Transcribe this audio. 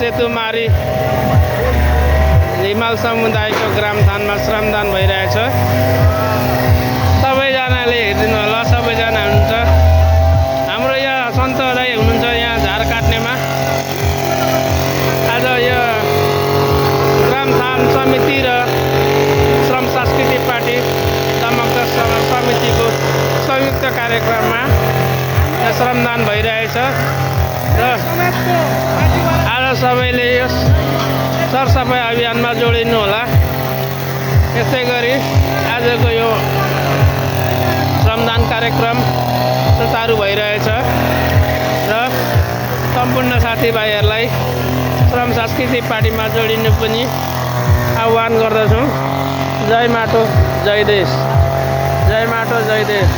सेतुमारी हिमाल समुदायको ग्रामथानमा श्रमदान भइरहेछ। सबैजनाले हेरिदिनु होला, सबैजना हुनुहुन्छ। हाम्रो यहाँ सन्त दाइ हुनुहुन्छ यहाँ झार काट्नेमा। आज यो ग्रामथान समिति र श्रम सांस्कृतिक पार्टी दमकता समितिको संयुक्त कार्यक्रममा श्रमदान भइरहेछ र आज सबैले यस सरसफाइ अभियानमा जोडिनु होला। यसै गरी आजको यो श्रमदान कार्यक्रम सुचारु भइरहेछ र सम्पूर्ण साथीभाइहरूलाई श्रम सांस्कृतिक पार्टीमा जोडिनु पनि आह्वान गर्दछौँ। जय माटो जय देश, जय माटो जय देश।